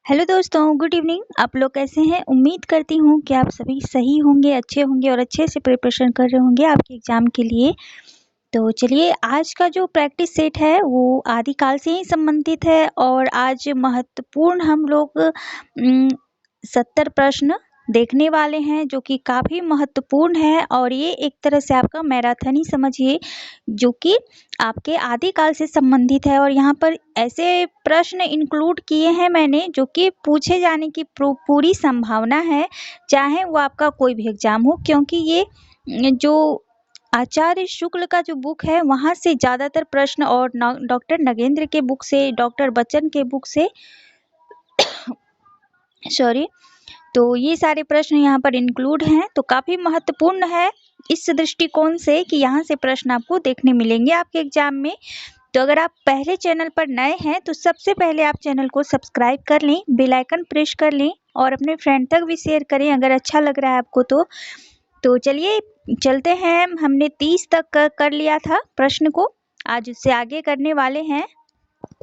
Hello दोस्तों, good evening. आप लोग कैसे हैं? उम्मीद करती हूँ कि आप सभी सही होंगे, अच्छे होंगे और अच्छे से प्रिपरेशन कर रहे होंगे आपके एग्ज़ाम के लिए। तो चलिए, आज का जो प्रैक्टिस सेट है वो आदिकाल से ही संबंधित है और आज महत्वपूर्ण हम लोग 70 प्रश्न देखने वाले हैं जो कि काफ़ी महत्वपूर्ण है और ये एक तरह से आपका मैराथन ही समझिए, जो कि आपके आदिकाल से संबंधित है। और यहाँ पर ऐसे प्रश्न इंक्लूड किए हैं मैंने जो कि पूछे जाने की पूरी संभावना है, चाहे वो आपका कोई भी एग्ज़ाम हो, क्योंकि ये जो आचार्य शुक्ल का जो बुक है वहाँ से ज़्यादातर प्रश्न और डॉक्टर नगेंद्र के बुक से, डॉक्टर बच्चन के बुक से सॉरी, तो ये सारे प्रश्न यहाँ पर इंक्लूड हैं। तो काफ़ी महत्वपूर्ण है इस दृष्टिकोण से कि यहाँ से प्रश्न आपको देखने मिलेंगे आपके एग्जाम में। तो अगर आप पहले चैनल पर नए हैं तो सबसे पहले आप चैनल को सब्सक्राइब कर लें, बेल आइकन प्रेस कर लें और अपने फ्रेंड तक भी शेयर करें अगर अच्छा लग रहा है आपको तो चलिए चलते हैं। हमने 30 तक कर लिया था प्रश्न को, आज उससे आगे करने वाले हैं,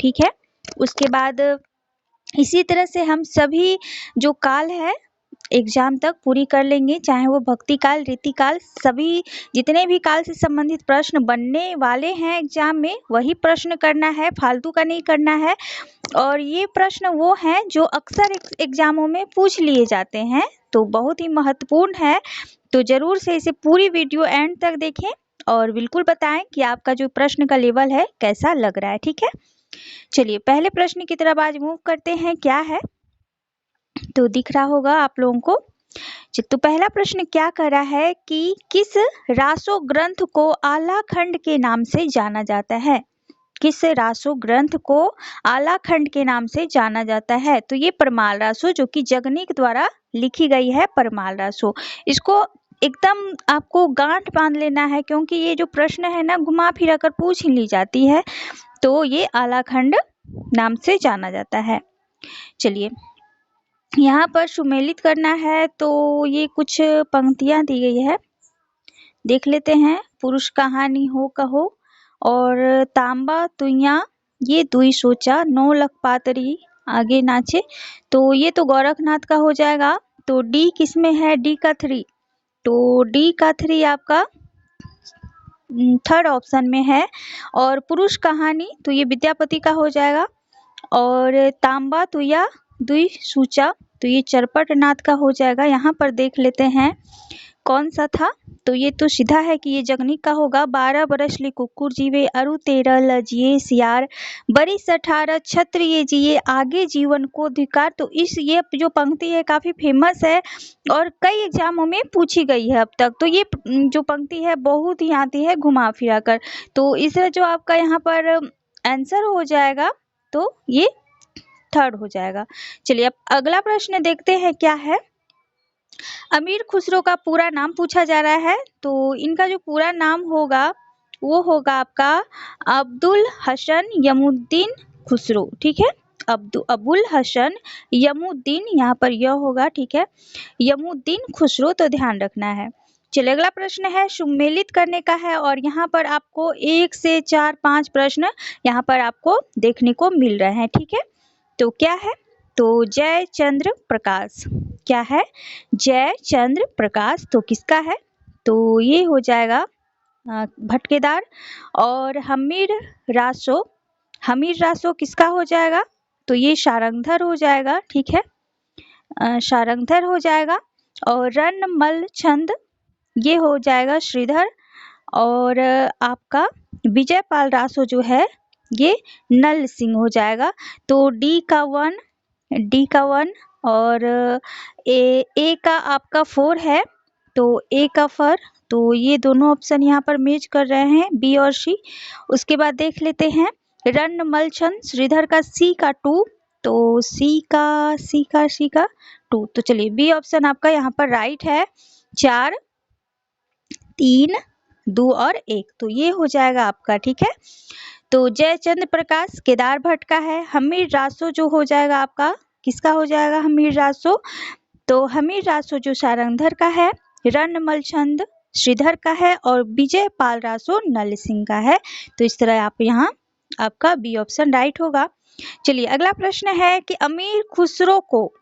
ठीक है। उसके बाद इसी तरह से हम सभी जो काल है एग्जाम तक पूरी कर लेंगे, चाहे वो भक्ति काल, रीति काल, सभी जितने भी काल से संबंधित प्रश्न बनने वाले हैं एग्जाम में वही प्रश्न करना है, फालतू का नहीं करना है। और ये प्रश्न वो हैं जो अक्सर एग्जामों में पूछ लिए जाते हैं, तो बहुत ही महत्वपूर्ण है। तो जरूर से इसे पूरी वीडियो एंड तक देखें और बिल्कुल बताएं कि आपका जो प्रश्न का लेवल है कैसा लग रहा है, ठीक है। चलिए पहले प्रश्न की तरफ आज मूव करते हैं। क्या है तो दिख रहा होगा आप लोगों को। तो पहला प्रश्न क्या कर रहा है कि किस रासो ग्रंथ को आला खंड के नाम से जाना जाता है? किस रासो ग्रंथ को आला खंड के नाम से जाना जाता है? तो ये परमाल रासो, जो कि जगनीक द्वारा लिखी गई है, परमाल रासो। इसको एकदम आपको गांठ बांध लेना है क्योंकि ये जो प्रश्न है ना घुमा फिरा कर पूछ ही ली जाती है। तो ये आला खंड नाम से जाना जाता है। चलिए यहाँ पर सुमेलित करना है तो ये कुछ पंक्तियां दी गई है, देख लेते हैं। पुरुष कहानी हो कहो और तांबा तुइया ये दुई सोचा 9 लख पातरी आगे नाचे, तो ये तो गोरखनाथ का हो जाएगा। तो डी किसमें है? डी का 3, तो डी का 3 आपका थर्ड ऑप्शन में है। और पुरुष कहानी तो ये विद्यापति का हो जाएगा। और तांबा तुया दुई सूचा तो ये चरपट नाथ का हो जाएगा। यहाँ पर देख लेते हैं कौन सा था, तो ये तो सीधा है कि ये जगनीक का होगा। 12 बरस ली कुकुर जीवे अरु 13 लजिए सियार बरिस 18 क्षत्रिय जिए आगे जीवन को धिकार। तो इस ये जो पंक्ति है काफी फेमस है और कई एग्जामों में पूछी गई है अब तक। तो ये जो पंक्ति है बहुत ही आती है घुमा फिरा कर, तो इससे जो आपका यहाँ पर आंसर हो जाएगा तो ये थर्ड हो जाएगा। चलिए अब अगला प्रश्न देखते हैं क्या है। अमीर खुसरो का पूरा नाम पूछा जा रहा है, तो इनका जो पूरा नाम होगा वो होगा आपका अब्दुल हसन यमुद्दीन खुसरो, ठीक है। अबुल हसन यमुद्दीन, यहाँ पर यह होगा, ठीक है, यमुद्दीन खुसरो, तो ध्यान रखना है। चलिए अगला प्रश्न है, सुमेलित करने का है और यहाँ पर आपको 1 से 4, 5 प्रश्न यहाँ पर आपको देखने को मिल रहे हैं, ठीक है। तो क्या है? तो जय चंद्र प्रकाश, क्या है? जय चंद्र प्रकाश, तो किसका है? तो ये हो जाएगा भटकेदार। और हमीर रासो किसका हो जाएगा? तो ये शारंगधर हो जाएगा, ठीक है, शारंगधर हो जाएगा। और रणमल छंद ये हो जाएगा श्रीधर। और आपका विजयपाल रासो जो है ये नल सिंह हो जाएगा। तो डी का 1 और ए का आपका 4 है, तो ए का 4, तो ये दोनों ऑप्शन यहाँ पर मैच कर रहे हैं, बी और सी। उसके बाद देख लेते हैं रणमलछंद श्रीधर का सी का 2, तो सी का 2, तो चलिए बी ऑप्शन आपका यहाँ पर राइट है। 4, 3, 2 और 1, तो ये हो जाएगा आपका, ठीक है। तो जयचंद्र प्रकाश केदार भट्ट का है। हमीर रासो जो हो जाएगा आपका, किसका हो जाएगा? हमीर रासो, तो हमीर रासो जो सारंगधर का है, रणमल छंद श्रीधर का है और विजय पाल रासो नल सिंह का है। तो इस तरह आप यहाँ आपका बी ऑप्शन राइट होगा। चलिए अगला प्रश्न है कि अमीर खुसरो को,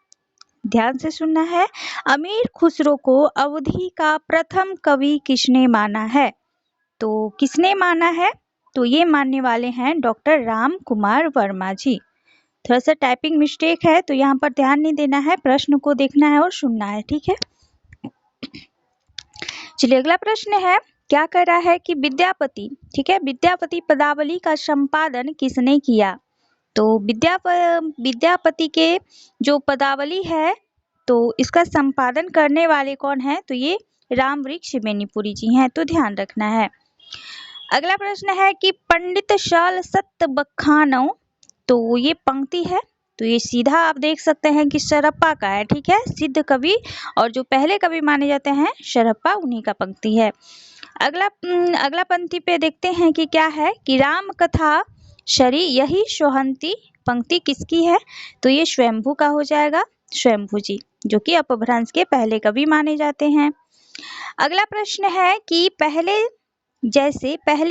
ध्यान से सुनना है, अमीर खुसरो को अवधी का प्रथम कवि किसने माना है? तो किसने माना है? तो ये मानने वाले हैं डॉक्टर राम कुमार वर्मा जी। थोड़ा सा टाइपिंग मिस्टेक है तो यहाँ पर ध्यान नहीं देना है, प्रश्न को देखना है और सुनना है, ठीक है। चलिए अगला प्रश्न है, क्या कह रहा है कि विद्यापति, ठीक है, विद्यापति पदावली का संपादन किसने किया? तो विद्यापति के जो पदावली है तो इसका संपादन करने वाले कौन है? तो ये रामवृक्ष बेनीपुरी जी हैं, तो ध्यान रखना है। अगला प्रश्न है कि पंडित शाल सत्य बखानो, तो ये पंक्ति है, तो ये सीधा आप देख सकते हैं कि शरप्पा का है, ठीक है, सिद्ध कवि और जो पहले कवि माने जाते हैं शरप्पा, उन्हीं का पंक्ति है। अगला पंक्ति पे देखते हैं कि क्या है कि राम कथा शरी यही सोहंती, पंक्ति किसकी है? तो ये स्वयंभू का हो जाएगा, स्वयंभू जी, जो कि अपभ्रंश के पहले कवि माने जाते हैं। अगला प्रश्न है कि पहले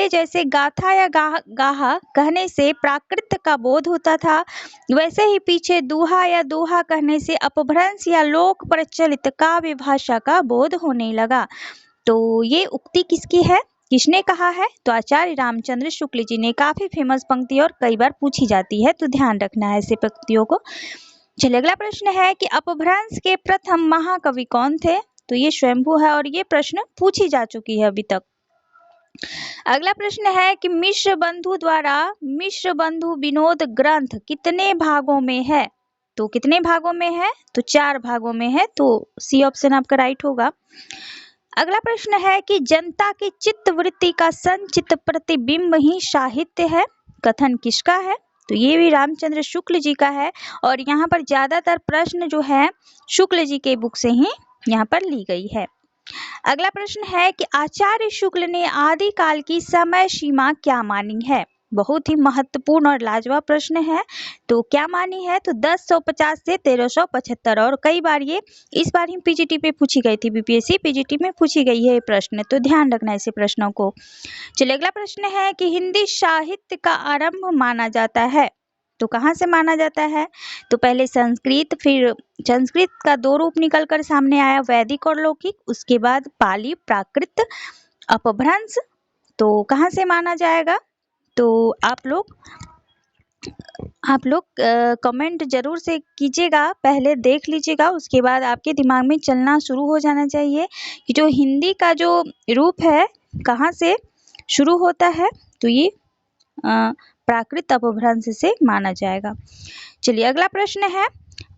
जैसे गाथा या गाहा कहने से प्राकृत का बोध होता था, वैसे ही पीछे दूहा या दोहा कहने से अपभ्रंश या लोक प्रचलित काव्य भाषा का बोध होने लगा। तो ये उक्ति किसकी है, किसने कहा है? तो आचार्य रामचंद्र शुक्ल जी ने। काफी फेमस पंक्ति और कई बार पूछी जाती है, तो ध्यान रखना है ऐसे पंक्तियों को। चलिए अगला प्रश्न है कि अपभ्रंश के प्रथम महाकवि कौन थे? तो ये स्वयंभू है और ये प्रश्न पूछी जा चुकी है अभी तक। अगला प्रश्न है कि मिश्र बंधु द्वारा मिश्र बंधु विनोद ग्रंथ कितने भागों में है? तो कितने भागों में है? तो 4 भागों में है, तो सी ऑप्शन आपका राइट होगा। अगला प्रश्न है कि जनता की चित्त वृत्ति का संचित प्रतिबिंब ही साहित्य है, कथन किसका है? तो ये भी रामचंद्र शुक्ल जी का है और यहाँ पर ज्यादातर प्रश्न जो है शुक्ल जी के बुक से ही यहाँ पर ली गई है। अगला प्रश्न है कि आचार्य शुक्ल ने आदिकाल की समय सीमा क्या मानी है? बहुत ही महत्वपूर्ण और लाजवाब प्रश्न है, तो क्या मानी है? तो 1050 से 1375 और कई बार ये इस बार ही पीजीटी पे पूछी गई थी, बीपीएससी पीजीटी में पूछी गई है ये प्रश्न, तो ध्यान रखना ऐसे प्रश्नों को। चलिए अगला प्रश्न है कि हिंदी साहित्य का आरंभ माना जाता है, तो कहाँ से माना जाता है? तो पहले संस्कृत, फिर संस्कृत का 2 रूप निकलकर सामने आया, वैदिक और लौकिक, उसके बाद पाली, प्राकृत, अपभ्रंश, तो कहाँ से माना जाएगा? तो आप लोग कमेंट जरूर से कीजिएगा, पहले देख लीजिएगा, उसके बाद आपके दिमाग में चलना शुरू हो जाना चाहिए कि जो हिंदी का जो रूप है कहाँ से शुरू होता है, तो ये प्राकृत अपभ्रंश से माना जाएगा। चलिए अगला प्रश्न है,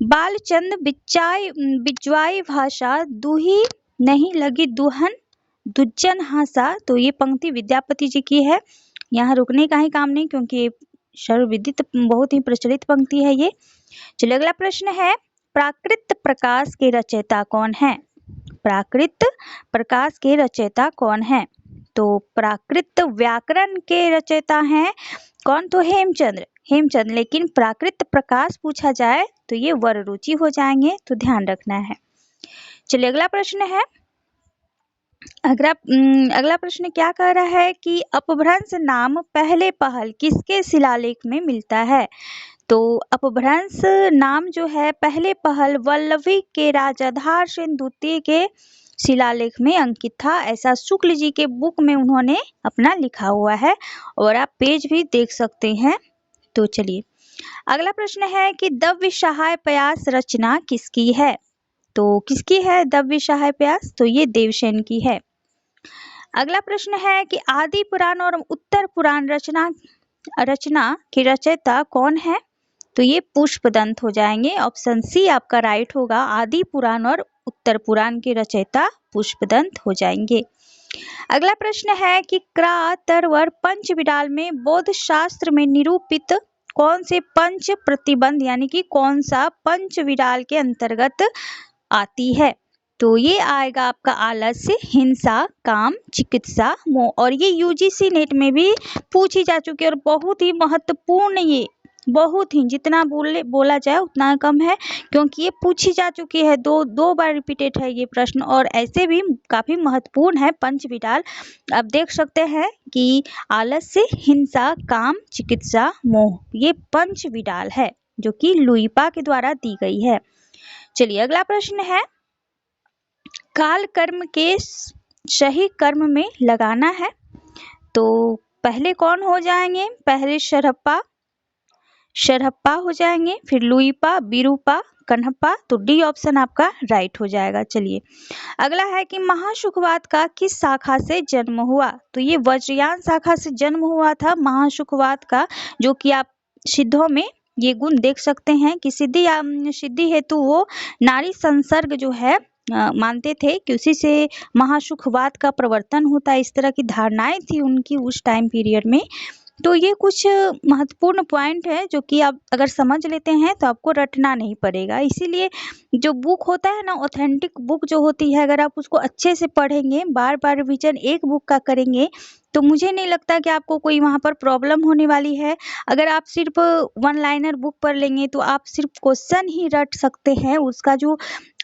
बालचंद बिज्वाई भाषा दुही नहीं लगी दुहन दुज्जन हासा, तो ये पंक्ति विद्यापति जी की है, यहाँ रुकने का ही काम नहीं क्योंकि सर्वविदित बहुत ही प्रचलित पंक्ति है ये। चलिए अगला प्रश्न है, प्राकृत प्रकाश के रचयिता कौन है? प्राकृत प्रकाश के रचयिता कौन है? तो प्राकृत व्याकरण के रचयिता हैं कौन? तो हेमचंद्र, लेकिन प्राकृत प्रकाश पूछा जाए तो ये वररुचि हो जाएंगे, तो ध्यान रखना है। चलिए अगला प्रश्न है, अगला प्रश्न क्या कह रहा है कि अपभ्रंश नाम पहले पहल किसके शिलालेख में मिलता है? तो अपभ्रंश नाम जो है पहले पहल वल्लभी के राजाधार सेन द्वितीय के शिलालेख में अंकित था, ऐसा शुक्ल जी के बुक में उन्होंने अपना लिखा हुआ है और आप पेज भी देख सकते हैं। तो चलिए अगला प्रश्न है कि दव्य सहाय प्रयास रचना किसकी है? तो किसकी है दव्य सहाय प्रयास? तो ये देवसेन की है। अगला प्रश्न है कि आदि पुराण और उत्तर पुराण रचना की रचयिता कौन है? तो ये पुष्पदंत हो जाएंगे, ऑप्शन सी आपका राइट होगा, आदि पुराण और उत्तर पुराण के रचयिता पुष्पदंत हो जाएंगे। अगला प्रश्न है कि क्रा तरवर पंच विडाल में बौद्ध शास्त्र में निरूपित कौन से पंच प्रतिबंध यानी कि कौन सा पंच विडाल के अंतर्गत आती है? तो ये आएगा आपका आलस्य, हिंसा, काम, चिकित्सा, मोह, और ये यूजीसी नेट में भी पूछी जा चुकी है और बहुत ही महत्वपूर्ण ये बहुत ही, जितना बोला जाए उतना कम है, क्योंकि ये पूछी जा चुकी है, दो बार रिपीटेड है ये प्रश्न, और ऐसे भी काफी महत्वपूर्ण है। पंच विडाल आप देख सकते हैं कि आलस्य, हिंसा, काम, चिकित्सा, मोह, ये पंच विडाल है जो कि लुइपा के द्वारा दी गई है। चलिए अगला प्रश्न है, काल कर्म के सही कर्म में लगाना है, तो पहले कौन हो जाएंगे? पहले शरहप्पा हो जाएंगे, फिर लुइपा, बिरूपा, कन्हप्पा, तो डी ऑप्शन आपका राइट हो जाएगा। चलिए अगला है कि महासुखवाद का किस शाखा से जन्म हुआ? तो ये वज्रयान शाखा से जन्म हुआ था महासुखवाद का, जो कि आप सिद्धों में ये गुण देख सकते हैं कि सिद्धि हेतु वो नारी संसर्ग जो है मानते थे कि उसी से महासुखवाद का प्रवर्तन होता है। इस तरह की धारणाएं थी उनकी उस टाइम पीरियड में। तो ये कुछ महत्वपूर्ण पॉइंट है जो कि आप अगर समझ लेते हैं तो आपको रटना नहीं पड़ेगा। इसीलिए जो बुक होता है ना, ऑथेंटिक बुक जो होती है, अगर आप उसको अच्छे से पढ़ेंगे, बार बार रिवीजन एक बुक का करेंगे, तो मुझे नहीं लगता कि आपको कोई वहाँ पर प्रॉब्लम होने वाली है। अगर आप सिर्फ वन लाइनर बुक पढ़ लेंगे तो आप सिर्फ क्वेश्चन ही रट सकते हैं, उसका जो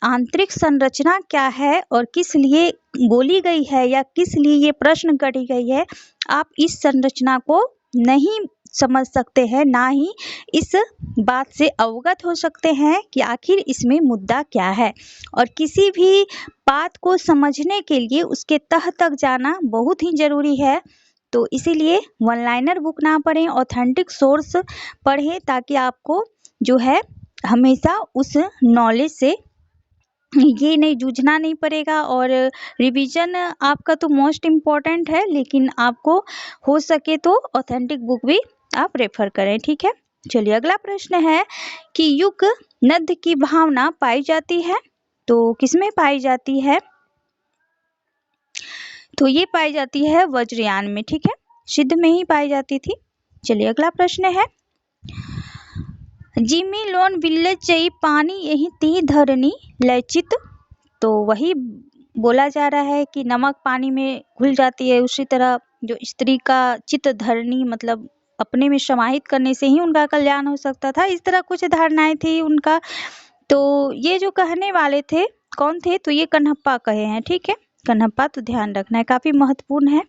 आंतरिक संरचना क्या है और किस लिए बोली गई है या किस लिए ये प्रश्न करी गई है, आप इस संरचना को नहीं समझ सकते हैं, ना ही इस बात से अवगत हो सकते हैं कि आखिर इसमें मुद्दा क्या है। और किसी भी बात को समझने के लिए उसके तह तक जाना बहुत ही जरूरी है। तो इसीलिए वन लाइनर बुक ना पढ़ें, ऑथेंटिक सोर्स पढ़ें, ताकि आपको जो है हमेशा उस नॉलेज से ये नहीं जूझना नहीं पड़ेगा। और रिवीजन आपका तो मोस्ट इम्पॉर्टेंट है, लेकिन आपको हो सके तो ऑथेंटिक बुक भी आप रेफर करें, ठीक है। चलिए अगला प्रश्न है कि युग नद की भावना पाई जाती है, तो किसमें पाई जाती है? तो ये पाई जाती है वज्रयान में, ठीक है, सिद्ध में ही पाई जाती थी। चलिए अगला प्रश्न है, जिमी लोन विलेज चई पानी यही ती धरनी लचित, तो वही बोला जा रहा है कि नमक पानी में घुल जाती है, उसी तरह जो स्त्री का चित धरनी मतलब अपने में समाहित करने से ही उनका कल्याण हो सकता था, इस तरह कुछ धारणाएं थी उनका। तो ये जो कहने वाले थे कौन थे? तो ये कन्हप्पा कहे हैं, ठीक है, कन्हप्पा, तो ध्यान रखना है, काफी महत्वपूर्ण है।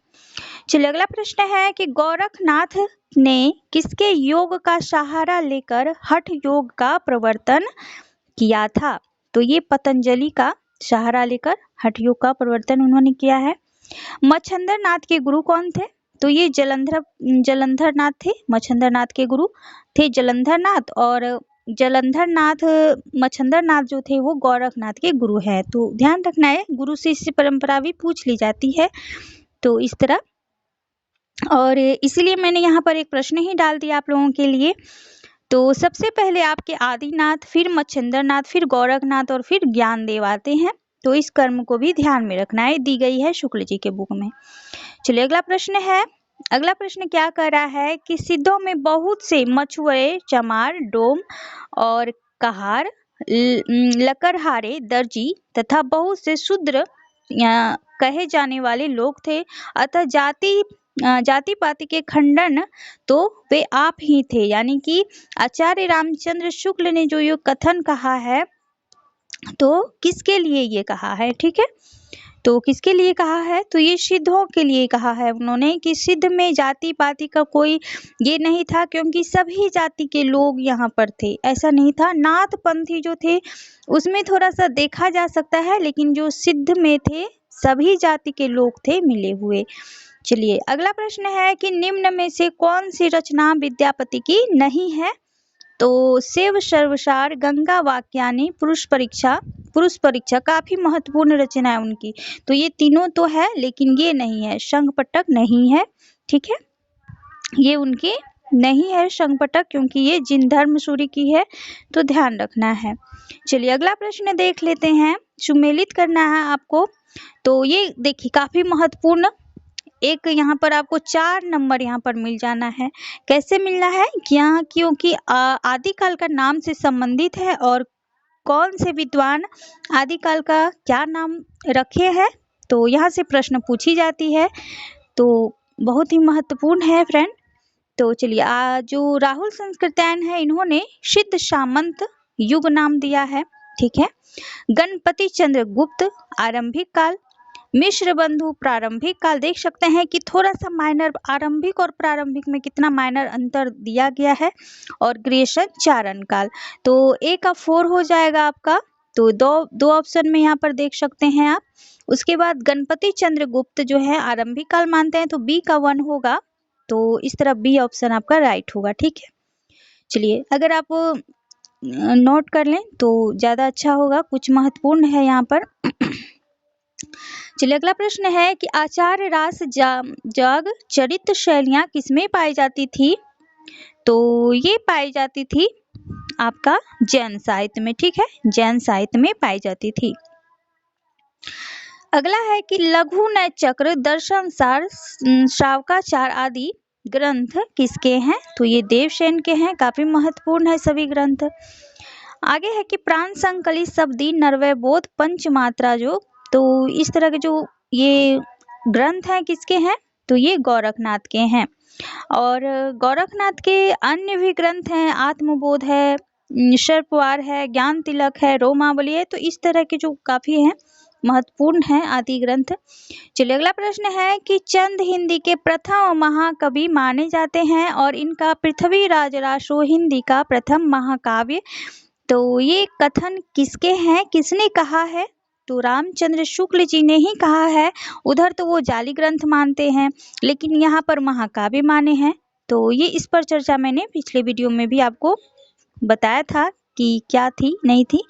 चलिए अगला प्रश्न है कि गोरखनाथ ने किसके योग का सहारा लेकर हठ योग का प्रवर्तन किया था? तो ये पतंजलि का सहारा लेकर हठ योग का प्रवर्तन उन्होंने किया है। मच्छंदर नाथ के गुरु कौन थे? तो ये जलंधर नाथ थे, मच्छंदर नाथ के गुरु थे जलंधर नाथ, और जलंधर नाथ मच्छंदर नाथ जो थे वो गोरखनाथ के गुरु हैं। तो ध्यान रखना है, गुरु शिष्य परंपरा भी पूछ ली जाती है, तो इस तरह। और इसीलिए मैंने यहाँ पर एक प्रश्न ही डाल दिया आप लोगों के लिए। तो सबसे पहले आपके आदिनाथ, फिर मच्छंदर नाथ, फिर गोरखनाथ और फिर ज्ञानदेव आते हैं। तो इस कर्म को भी ध्यान में रखना है, दी गई है शुक्ल जी के बुक में। चलिए अगला प्रश्न है, अगला प्रश्न क्या कर रहा है कि सिद्धों में बहुत से मछुआरे, चमार, डोम और कहार, लकड़हारे, दर्जी तथा बहुत से शूद्र कहे जाने वाले लोग थे, अतः जाति पाति के खंडन तो वे आप ही थे। यानी कि आचार्य रामचंद्र शुक्ल ने जो ये कथन कहा है, तो किसके लिए ये कहा है? ठीक है, तो किसके लिए कहा है? तो ये सिद्धों के लिए कहा है उन्होंने कि सिद्ध में जाति पाति का कोई ये नहीं था, क्योंकि सभी जाति के लोग यहाँ पर थे, ऐसा नहीं था। नाथ पंथी जो थे उसमें थोड़ा सा देखा जा सकता है, लेकिन जो सिद्ध में थे सभी जाति के लोग थे मिले हुए। चलिए अगला प्रश्न है कि निम्न में से कौन सी रचना विद्यापति की नहीं है? तो शिव सर्वसार, गंगा वाक्यानि, पुरुष परीक्षा काफी महत्वपूर्ण रचना है उनकी। तो ये तीनों तो है, लेकिन ये नहीं है, शंखपटक नहीं है, ठीक है, ये उनकी नहीं है शंखपटक, क्योंकि ये जिन धर्म सूरी की है, तो ध्यान रखना है। चलिए अगला प्रश्न देख लेते हैं, सुमेलित करना है आपको। तो ये देखिए काफी महत्वपूर्ण, एक यहाँ पर आपको 4 नंबर यहाँ पर मिल जाना है। कैसे मिलना है? क्या? क्योंकि आदिकाल का नाम से संबंधित है, और कौन से विद्वान आदिकाल का क्या नाम रखे हैं, तो यहाँ से प्रश्न पूछी जाती है। तो बहुत ही महत्वपूर्ण है फ्रेंड। तो चलिए जो राहुल संस्कृत्यायन है इन्होंने सिद्ध सामंत युग नाम दिया है। ठीक है। गणपति चंद्र गुप्त आरंभिक काल, मिश्र बंधु प्रारंभिक काल। देख सकते हैं कि थोड़ा सा माइनर आरंभिक और प्रारंभिक में कितना माइनर अंतर दिया गया है। और ग्रेसन चारण काल। तो ए का 4 हो जाएगा आपका। तो दो ऑप्शन में यहाँ पर देख सकते हैं आप। उसके बाद गणपति चंद्र गुप्त जो है आरंभिक काल मानते हैं, तो बी का 1 होगा। तो इस तरह बी ऑप्शन आपका राइट होगा। ठीक है। चलिए अगर आप नोट कर लें तो ज्यादा अच्छा होगा, कुछ महत्वपूर्ण है यहाँ पर। चलिए अगला प्रश्न है कि आचार्य रास जग चरित्र शैलियां किसमें पाई जाती थी? तो ये पाई जाती थी आपका जैन साहित्य में। ठीक है, जैन साहित्य में पाई जाती थी। अगला है कि लघु नय चक्र, दर्शन सार, श्रावकाचार आदि ग्रंथ किसके हैं? तो ये देवसेन के हैं। काफी महत्वपूर्ण है सभी ग्रंथ। आगे है कि प्राण संकली शब्दी नरवय बोध पंचमात्रा जो, तो इस तरह के जो ये ग्रंथ हैं किसके हैं? तो ये गोरखनाथ के हैं। और गोरखनाथ के अन्य भी ग्रंथ हैं, आत्मबोध है, सर्पवार है, ज्ञान तिलक है, रोमावली है। तो इस तरह के जो काफी हैं, महत्वपूर्ण है आदि ग्रंथ। चलिए अगला प्रश्न है कि चंद हिंदी के प्रथम महाकवि माने जाते हैं और इनका पृथ्वीराज रासो हिंदी का प्रथम महाकाव्य। तो ये कथन किसके हैं, किसने कहा है? तो रामचंद्र शुक्ल जी ने ही कहा है। उधर तो वो जाली ग्रंथ मानते हैं, लेकिन यहाँ पर महाकाव्य माने हैं। तो ये इस पर चर्चा मैंने पिछले वीडियो में भी आपको बताया था कि क्या थी नहीं थी।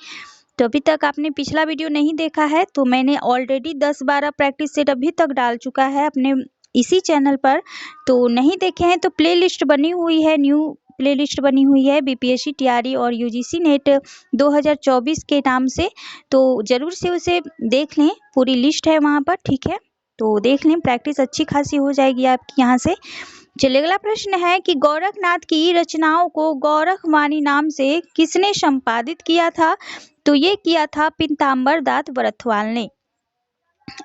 तो अभी तक आपने पिछला वीडियो नहीं देखा है तो मैंने ऑलरेडी 10-12 प्रैक्टिस सेट अभी तक डाल चुका है अपने इसी चैनल पर। तो नहीं देखे हैं तो प्लेलिस्ट बनी हुई है, न्यू प्लेलिस्ट बनी हुई है बीपीएससी टीआरई और यूजीसी नेट 2024 के नाम से। तो जरूर से उसे देख लें, पूरी लिस्ट है वहाँ पर। ठीक है, तो देख लें, प्रैक्टिस अच्छी खासी हो जाएगी आपकी यहाँ से। चलिए अगला प्रश्न है कि गोरखनाथ की रचनाओं को गोरखवाणी नाम से किसने संपादित किया था? तो ये किया था पीताम्बर दास वरथवाल ने।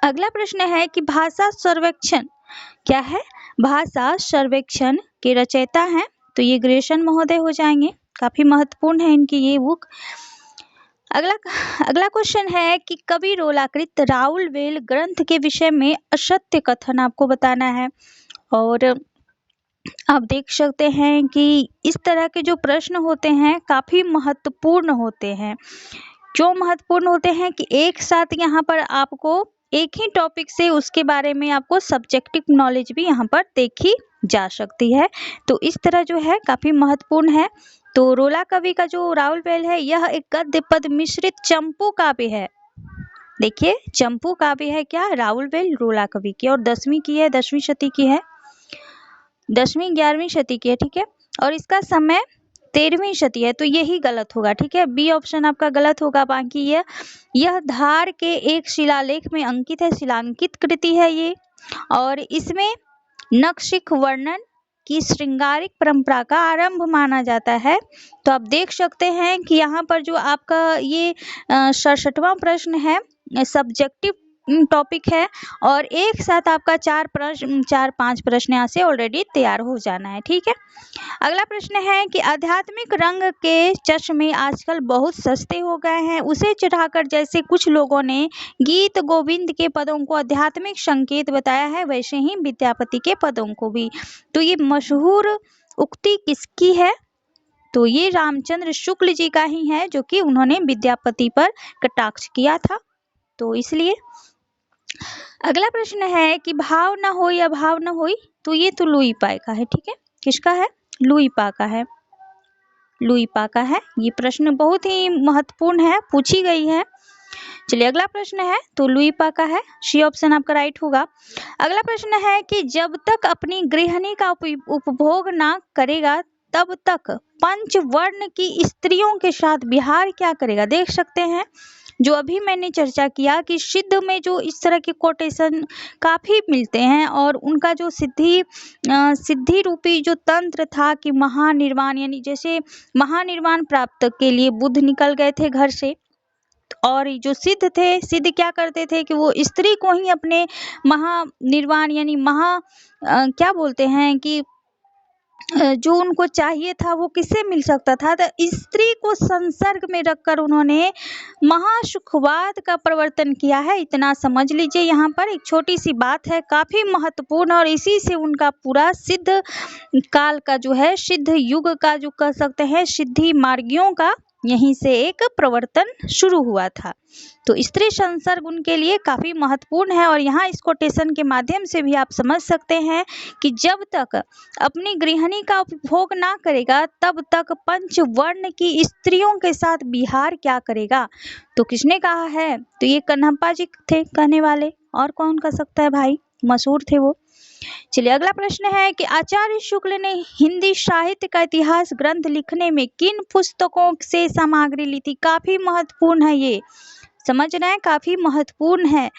अगला प्रश्न है कि भाषा सर्वेक्षण क्या है? भाषा सर्वेक्षण के रचयिता हैं तो ये ग्रेसन महोदय हो जाएंगे। काफी महत्वपूर्ण है इनकी ये बुक। अगला क्वेश्चन है कि कवि रोलाकृत राउलवेल ग्रंथ के विषय में असत्य कथन आपको बताना है। और आप देख सकते हैं कि इस तरह के जो प्रश्न होते हैं काफी महत्वपूर्ण होते हैं। क्यों महत्वपूर्ण होते हैं कि एक साथ यहाँ पर आपको एक ही टॉपिक से उसके बारे में आपको सब्जेक्टिव नॉलेज भी यहाँ पर देखी जा सकती है। तो इस तरह जो है काफी महत्वपूर्ण है। तो रोला कवि का जो राउलवेल है यह एक गद्य पद मिश्रित चंपू काव्य है। देखिए चंपू काव्य है क्या? राउलवेल रोला कवि की, और 10वीं की है, 10वीं शती की है, 10वीं 11वीं शती की है। ठीक है, और इसका समय 13वीं शती है। तो यही गलत होगा। ठीक है, बी ऑप्शन आपका गलत होगा। बाकी यह धार के एक शिलालेख में अंकित है, शिलांकित कृति है ये। और इसमें नखशिख वर्णन की श्रृंगारिक परंपरा का आरंभ माना जाता है। तो आप देख सकते हैं कि यहाँ पर जो आपका ये 67वां प्रश्न है सब्जेक्टिव टॉपिक है, और एक साथ आपका 4-5 प्रश्न यहाँ से ऑलरेडी तैयार हो जाना है। ठीक है, अगला प्रश्न है कि आध्यात्मिक रंग के चश्मे आजकल बहुत सस्ते हो गए हैं, उसे चढ़ाकर जैसे कुछ लोगों ने गीत गोविंद के पदों को आध्यात्मिक संकेत बताया है, वैसे ही विद्यापति के पदों को भी। तो ये मशहूर उक्ति किसकी है? तो ये रामचंद्र शुक्ल जी का ही है, जो कि उन्होंने विद्यापति पर कटाक्ष किया था। तो इसलिए अगला प्रश्न है कि भाव न हो या भाव न होई, तो ये तो लुई पाई का है। ठीक है, किसका है? लुई पा का है, लुई पा का है। ये प्रश्न बहुत ही महत्वपूर्ण है, पूछी गई है। चलिए अगला प्रश्न है तो लुई पा का है, सी ऑप्शन आपका राइट होगा। अगला प्रश्न है कि जब तक अपनी गृहिणी का उपभोग ना करेगा तब तक पंचवर्ण की स्त्रियों के साथ विहार क्या करेगा? देख सकते हैं जो अभी मैंने चर्चा किया कि सिद्ध में जो इस तरह के कोटेशन काफी मिलते हैं, और उनका जो सिद्धि रूपी जो तंत्र था कि महानिर्वाण, यानी जैसे महानिर्वाण प्राप्त के लिए बुद्ध निकल गए थे घर से, और जो सिद्ध थे, सिद्ध क्या करते थे कि वो स्त्री को ही अपने महानिर्वाण यानी क्या बोलते हैं कि जो उनको चाहिए था वो किससे मिल सकता था। तो स्त्री को संसर्ग में रखकर उन्होंने महासुखवाद का प्रवर्तन किया है। इतना समझ लीजिए, यहाँ पर एक छोटी सी बात है काफी महत्वपूर्ण, और इसी से उनका पूरा सिद्ध काल का जो है, सिद्ध युग का जो कह सकते हैं, सिद्धि मार्गियों का यहीं से एक प्रवर्तन शुरू हुआ था। तो स्त्री संसर्ग उनके लिए काफी महत्वपूर्ण है। और यहाँ इस कोटेशन के माध्यम से भी आप समझ सकते हैं कि जब तक अपनी गृहिणी का उपभोग ना करेगा तब तक पंचवर्ण की स्त्रियों के साथ विहार क्या करेगा। तो किसने कहा है? तो ये कन्हप्पा जी थे कहने वाले, और कौन कह सकता है भाई, मशहूर थे वो। चलिए अगला प्रश्न है कि आचार्य शुक्ल ने हिंदी साहित्य का इतिहास ग्रंथ लिखने में किन पुस्तकों से सामग्री ली थी। काफी महत्वपूर्ण है, ये समझ रहे हैं, काफी महत्वपूर्ण है।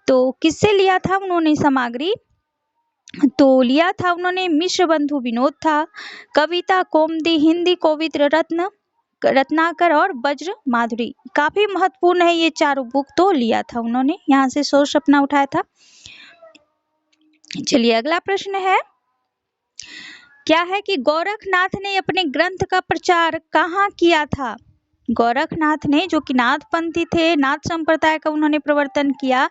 तो किससे लिया था उन्होंने सामग्री? तो लिया था उन्होंने मिश्र बंधु विनोद था, कविता कौमुदी, हिंदी कवित्र रत्नाकर और वज्र माधुरी। काफी महत्वपूर्ण है ये चारों बुक, तो लिया था उन्होंने, यहाँ से सोर्स अपना उठाया था। चलिए अगला प्रश्न है, क्या है कि गोरखनाथ ने अपने ग्रंथ का प्रचार कहाँ किया था। गोरखनाथ ने, जो कि नाथपंथी थे, नाथ संप्रदाय का उन्होंने प्रवर्तन किया।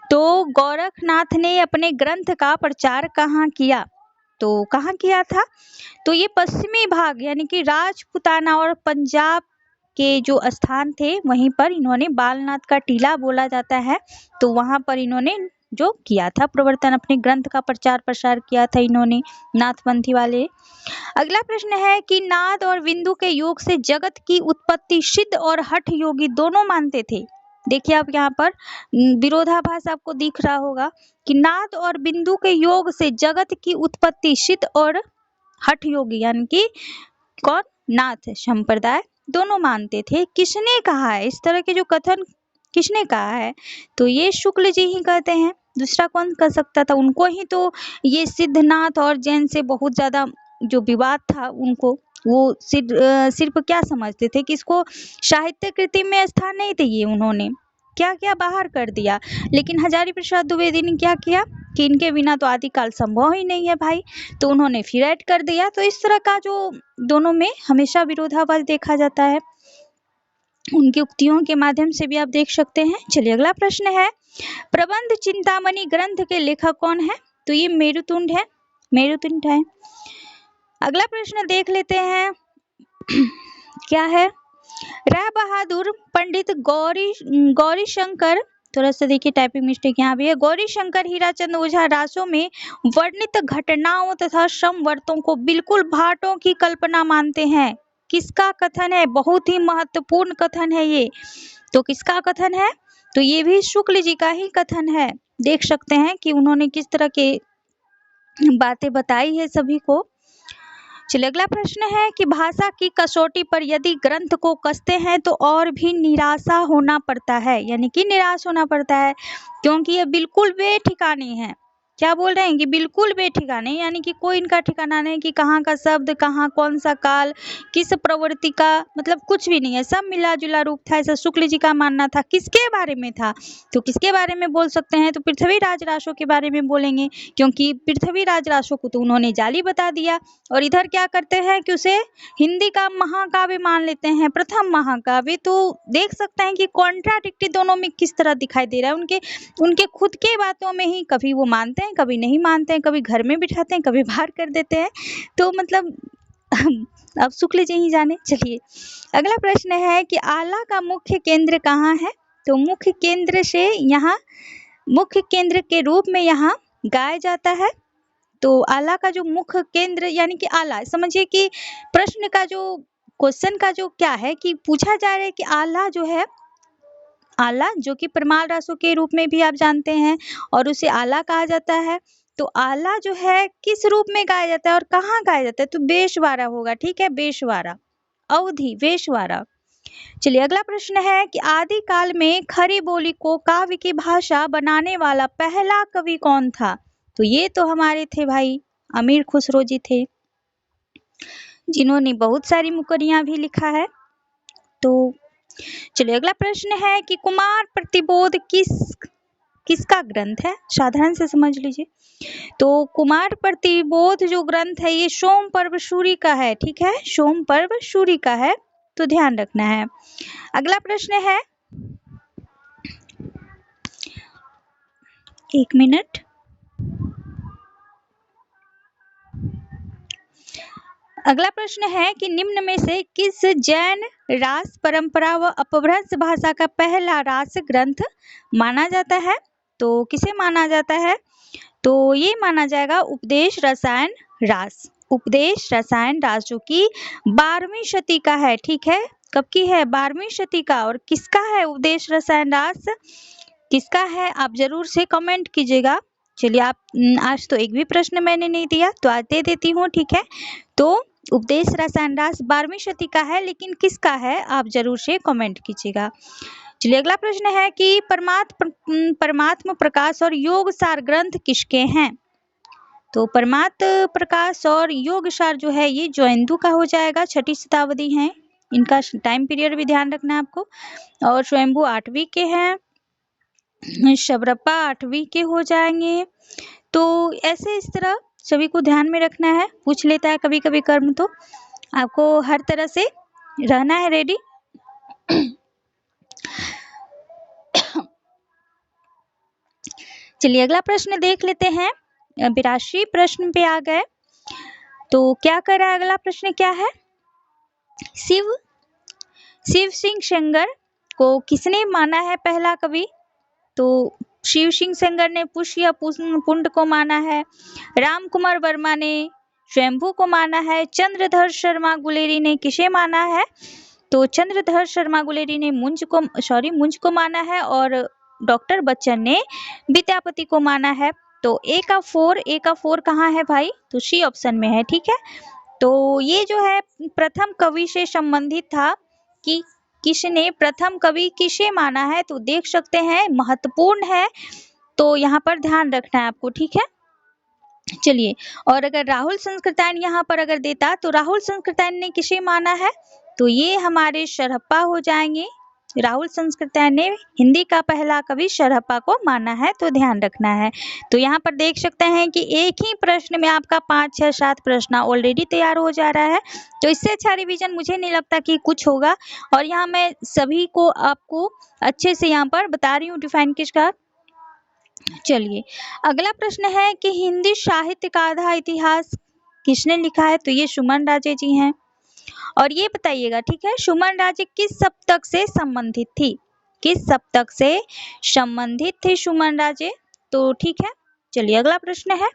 तो गोरखनाथ ने अपने ग्रंथ का प्रचार कहाँ किया? तो कहाँ किया था? तो ये पश्चिमी भाग यानी कि राजपुताना और पंजाब के जो स्थान थे वहीं पर इन्होंने, बालनाथ का टीला बोला जाता है, तो वहां पर इन्होंने जो किया था प्रवर्तन, अपने ग्रंथ का प्रचार प्रसार किया था इन्होंने, नाथपंथी वाले। अगला प्रश्न है कि नाद और बिंदु के योग से जगत की उत्पत्ति सिद्ध और हठ योगी दोनों मानते थे। देखिए आप यहाँ पर विरोधाभास आपको दिख रहा होगा कि नाद और बिंदु के योग से जगत की उत्पत्ति सिद्ध और हठ योगी यानी कि कौन, नाथ संप्रदाय दोनों मानते थे। किसने कहा है इस तरह के जो कथन, किसने कहा है? तो ये शुक्ल जी ही कहते हैं, दूसरा कौन कर सकता था? उनको ही तो ये सिद्धनाथ और जैन से बहुत ज्यादा जो विवाद था उनको, वो सिर्फ क्या समझते थे कि इसको साहित्य कृति में स्थान नहीं दिए, उन्होंने क्या क्या बाहर कर दिया। लेकिन हजारी प्रसाद द्विवेदी ने क्या किया कि इनके बिना तो आदिकाल संभव ही नहीं है भाई, तो उन्होंने फिर ऐड कर दिया। तो इस तरह का जो दोनों में हमेशा विरोधाभास देखा जाता है, उनकी उक्तियों के माध्यम से भी आप देख सकते हैं। चलिए अगला प्रश्न है, प्रबंध चिंतामणि ग्रंथ के लेखक कौन है? तो ये मेरुतुंड है, मेरुतुंड है। अगला प्रश्न देख लेते हैं क्या है, राय बहादुर पंडित गौरी शंकर, थोड़ा सा देखिए टाइपिंग मिस्टेक यहाँ भी है, गौरी शंकर हीराचंद ओझा रासों में वर्णित घटनाओं तथा समवर्तों को बिल्कुल भाटों की कल्पना मानते हैं। किसका कथन है? बहुत ही महत्वपूर्ण कथन है ये। तो किसका कथन है? तो ये भी शुक्ल जी का ही कथन है। देख सकते हैं कि उन्होंने किस तरह के बातें बताई है सभी को। चलिए अगला प्रश्न है कि भाषा की कसौटी पर यदि ग्रंथ को कसते हैं तो और भी निराशा होना पड़ता है, यानी कि निराश होना पड़ता है, क्योंकि ये बिल्कुल बेठिकाने हैं। क्या बोल रहे हैं कि बिल्कुल बेठिकाने, यानी कि कोई इनका ठिकाना नहीं कि कहाँ का शब्द, कहाँ कौन सा काल, किस प्रवृत्ति का, मतलब कुछ भी नहीं है, सब मिला जुला रूप था, ऐसा शुक्ल जी का मानना था। किसके बारे में था? तो किसके बारे में बोल सकते हैं? तो पृथ्वीराज रासो के बारे में बोलेंगे, क्योंकि पृथ्वीराज रासो को तो उन्होंने जाली बता दिया, और इधर क्या करते हैं कि उसे हिंदी का महाकाव्य मान लेते हैं, प्रथम महाकाव्य। तो देख सकते हैं कि कॉन्ट्राडिक्टी दोनों में किस तरह दिखाई दे रहा है, उनके खुद के बातों में ही कभी वो मानते हैं, कभी नहीं मानते हैं, कभी घर में बिठाते हैं, कभी बाहर कर देते हैं। तो मतलब अब शुक्ल जी ही जाने। चलिए अगला प्रश्न है कि आला का मुख्य केंद्र कहाँ है? तो मुख्य केंद्र से यहाँ, मुख्य केंद्र के रूप में यहाँ गाया जाता है। तो आला का जो मुख्य केंद्र यानी कि आला, समझिए कि प्रश्न का जो, क्वेश्चन का जो क्या है कि पूछा जा रहा है कि आला जो है, आला जो कि परमाल रासों के रूप में भी आप जानते हैं और उसे आला कहा जाता है। तो आला जो है किस रूप में गाया जाता है और कहाँ गाया जाता है? तो बेशवारा होगा, ठीक है, बेशवारा, अवधि बेशवारा। चलिए अगला प्रश्न है कि आदि काल में खड़ी बोली को काव्य की भाषा बनाने वाला पहला कवि कौन था? तो ये तो हमारे थे भाई अमीर खुसरो जी थे, जिन्होंने बहुत सारी मुकरियां भी लिखा है। तो चलिए अगला प्रश्न है कि कुमार प्रतिबोध किसका ग्रंथ है, साधारण से समझ लीजिए। तो कुमार प्रतिबोध जो ग्रंथ है ये सोम पर्व सूरी का है, ठीक है, सोम पर्व सूरी का है, तो ध्यान रखना है। अगला प्रश्न है, एक मिनट, अगला प्रश्न है कि निम्न में से किस जैन रास परंपरा व अपभ्रंश भाषा का पहला रास ग्रंथ माना जाता है? तो किसे माना जाता है? तो ये माना जाएगा उपदेश रसायन रास, उपदेश रसायन रास, जो कि 12वीं शती का है, ठीक है। कब की है? 12वीं शती का। और किसका है उपदेश रसायन रास, किसका है, आप जरूर से कमेंट कीजिएगा। चलिए, आप आज तो एक भी प्रश्न मैंने नहीं दिया, तो आज दे देती हूँ, ठीक है। तो उपदेश रसायन रास 12वीं शती का है, लेकिन किसका है आप जरूर से कमेंट कीजिएगा। चलिए, अगला प्रश्न है कि परमात्म प्रकाश और योग सार ग्रंथ किसके हैं? तो परमात्म प्रकाश और योग सार जो है ये जयंतु का हो जाएगा, 6ठी शताब्दी है, इनका टाइम पीरियड भी ध्यान रखना है आपको। और स्वयंभू 8वीं के हैं, शबरप्पा 8वीं के हो जाएंगे। तो ऐसे इस तरह सभी को ध्यान में रखना है, पूछ लेता है कभी कभी कर्म, तो आपको हर तरह से रहना है रेडी। चलिए, अगला प्रश्न देख लेते हैं, 82 प्रश्न पे आ गए। तो क्या कर रहा है, अगला प्रश्न क्या है, शिव सिंह सेंगर को किसने माना है पहला कवि? तो शिव सिंह सेंगर ने पुष्य या पुंड को माना है, राम कुमार वर्मा ने स्वयंभू को माना है, चंद्रधर शर्मा गुलेरी ने किसे माना है? तो चंद्रधर शर्मा गुलेरी ने मुंज को माना है, और डॉक्टर बच्चन ने विद्यापति को माना है। तो ए का 4 कहाँ है भाई? तो सी ऑप्शन में है, ठीक है। तो ये जो है प्रथम कवि से संबंधित था कि किसने प्रथम कवि किसे माना है, तो देख सकते हैं महत्वपूर्ण है, तो यहाँ पर ध्यान रखना है आपको, ठीक है। चलिए, और अगर राहुल संस्कृतायन यहाँ पर अगर देता तो राहुल संस्कृतायन ने किसे माना है? तो ये हमारे शरहप्पा हो जाएंगे। राहुल संस्कृतायन ने हिंदी का पहला कवि शरहप्पा को माना है, तो ध्यान रखना है। तो यहाँ पर देख सकते हैं कि एक ही प्रश्न में आपका 5, 6, 7 प्रश्न ऑलरेडी तैयार हो जा रहा है। तो इससे अच्छा रिवीजन मुझे नहीं लगता कि कुछ होगा, और यहाँ मैं सभी को आपको अच्छे से यहाँ पर बता रही हूँ डिफाइन किसका। चलिए, अगला प्रश्न है कि हिंदी साहित्य का आधा इतिहास किसने लिखा है? तो ये सुमन राजे जी हैं। और ये बताइएगा, ठीक है, सुमन राजे किस सप्तक से संबंधित थी? किस सप्तक से संबंधित थी सुमन राजे? तो ठीक है। चलिए, अगला प्रश्न है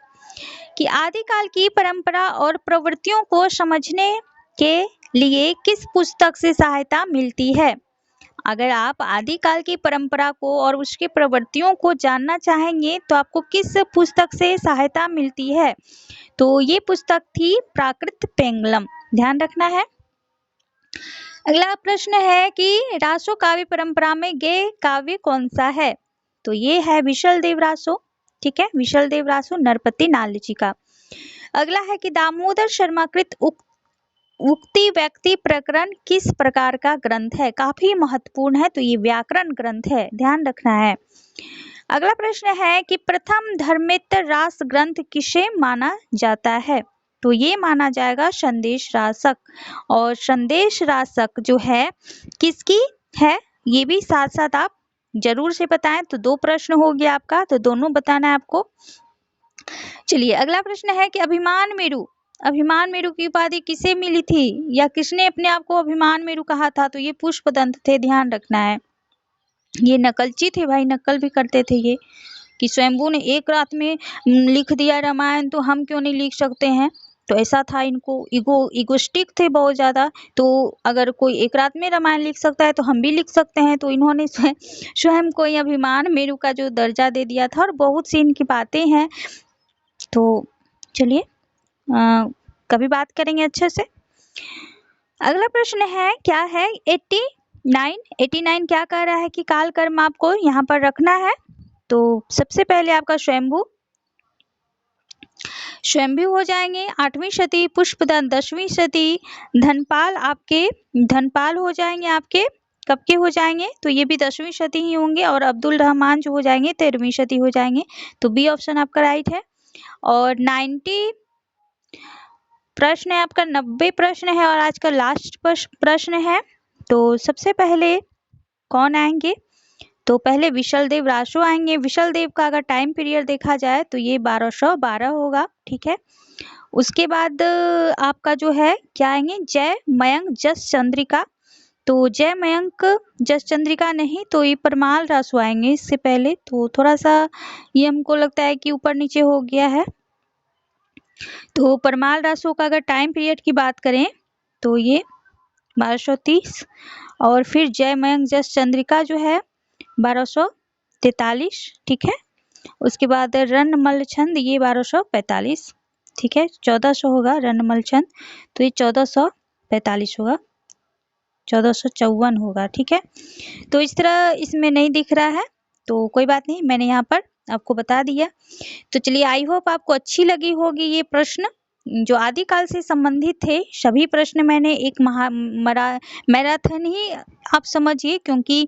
कि आदिकाल की परंपरा और प्रवृत्तियों को समझने के लिए किस पुस्तक से सहायता मिलती है? अगर आप आदिकाल की परंपरा को और उसकी प्रवृत्तियों को जानना चाहेंगे तो आपको किस पुस्तक से सहायता मिलती है? तो ये पुस्तक थी प्राकृत पेंगलम, ध्यान रखना है। अगला प्रश्न है कि रासो काव्य परंपरा में गेय काव्य कौन सा है? तो ये है विशल देव रासो, ठीक है, विशल देव रासो नरपति नाल जी का। अगला है कि दामोदर शर्मा कृत उक्ति व्यक्ति प्रकरण किस प्रकार का ग्रंथ है? काफी महत्वपूर्ण है, तो ये व्याकरण ग्रंथ है, ध्यान रखना है। अगला प्रश्न है कि प्रथम धर्मेतर रास ग्रंथ किसे माना जाता है? तो ये माना जाएगा संदेश रासक। और संदेश रासक जो है किसकी है, ये भी साथ साथ आप जरूर से बताएं। तो 2 प्रश्न हो गया आपका, तो दोनों बताना है आपको। चलिए, अगला प्रश्न है कि अभिमान मेरु की उपाधि किसे मिली थी, या किसने अपने आप को अभिमान मेरु कहा था? तो ये पुष्पदंत थे, ध्यान रखना है। ये नकलची थे भाई, नकल भी करते थे ये, कि स्वयंभू ने एक रात में लिख दिया रामायण, तो हम क्यों नहीं लिख सकते हैं? तो ऐसा था, इनको इगोस्टिक थे बहुत ज्यादा। तो अगर कोई एक रात में रामायण लिख सकता है तो हम भी लिख सकते हैं। तो इन्होंने स्वयं को अभिमान मेरु का जो दर्जा दे दिया था, और बहुत सी इनकी बातें हैं। तो चलिए, कभी बात करेंगे अच्छे से। अगला प्रश्न है, क्या है 89 क्या कह रहा है कि काल कर्म आपको यहाँ पर रखना है। तो सबसे पहले आपका स्वयंभू हो जाएंगे 8वीं शती, पुष्पदंत 10वीं शती, धनपाल हो जाएंगे आपके कब के हो जाएंगे? तो ये भी 10वीं शती ही होंगे और अब्दुल रहमान जो हो जाएंगे 13वीं शती हो जाएंगे। तो बी ऑप्शन आपका राइट है। और 90 प्रश्न है आपका, 90 प्रश्न है और आज का लास्ट प्रश्न है। तो सबसे पहले कौन आएंगे? तो पहले विशल देव रासो आएंगे। विशल देव का अगर टाइम पीरियड देखा जाए तो ये 1212 होगा, ठीक है। उसके बाद आपका जो है क्या आएंगे? जय मयंक जस चंद्रिका। तो जय मयंक जस चंद्रिका नहीं, तो ये परमाल रासो आएंगे इससे पहले। तो थोड़ा सा ये हमको लगता है कि ऊपर नीचे हो गया है। तो परमाल रासो का अगर टाइम पीरियड की बात करें तो ये 1230 और फिर जय मयंक जस चंद्रिका जो है 1243, ठीक है। उसके बाद रणमल छंद ये 1245, ठीक है। 1400 होगा रणमल छंद, तो ये 1445 होगा, 1454 होगा, ठीक है। तो इस तरह इसमें नहीं दिख रहा है, तो कोई बात नहीं, मैंने यहाँ पर आपको बता दिया। तो चलिए, आई होप आपको अच्छी लगी होगी ये प्रश्न जो आदिकाल से संबंधित थे। सभी प्रश्न मैंने एक मैराथन ही आप समझिए, क्योंकि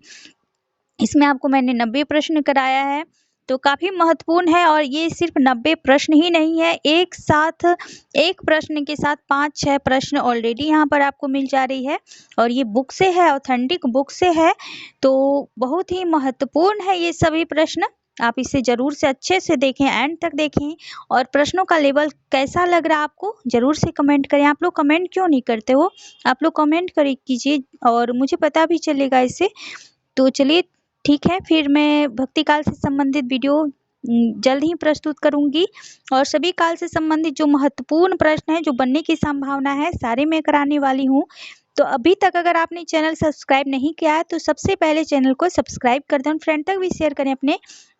इसमें आपको मैंने 90 प्रश्न कराया है, तो काफी महत्वपूर्ण है। और ये सिर्फ 90 प्रश्न ही नहीं है, एक साथ एक प्रश्न के साथ 5-6 प्रश्न ऑलरेडी यहाँ पर आपको मिल जा रही है। और ये बुक से है, ऑथेंटिक बुक से है, तो बहुत ही महत्वपूर्ण है ये सभी प्रश्न। आप इसे जरूर से अच्छे से देखें, एंड तक देखें। और प्रश्नों का लेवल कैसा लग रहा है आपको जरूर से कमेंट करें। आप लोग कमेंट क्यों नहीं करते हो? आप लोग कमेंट कीजिए और मुझे पता भी चलेगा इससे। तो चलिए ठीक है, फिर मैं भक्ति काल से संबंधित वीडियो जल्द ही प्रस्तुत करूंगी। और सभी काल से संबंधित जो महत्वपूर्ण प्रश्न है, जो बनने की संभावना है, सारे मैं कराने वाली हूँ। तो अभी तक अगर आपने चैनल सब्सक्राइब नहीं किया है तो सबसे पहले चैनल को सब्सक्राइब कर दें, फ्रेंड तक भी शेयर करें अपने।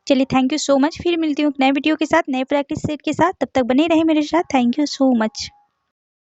चलिए, थैंक यू सो मच। फिर मिलती हूँ एक नए वीडियो के साथ, नए प्रैक्टिस सेट के साथ। तब तक बने रहे मेरे साथ। Thank you so much.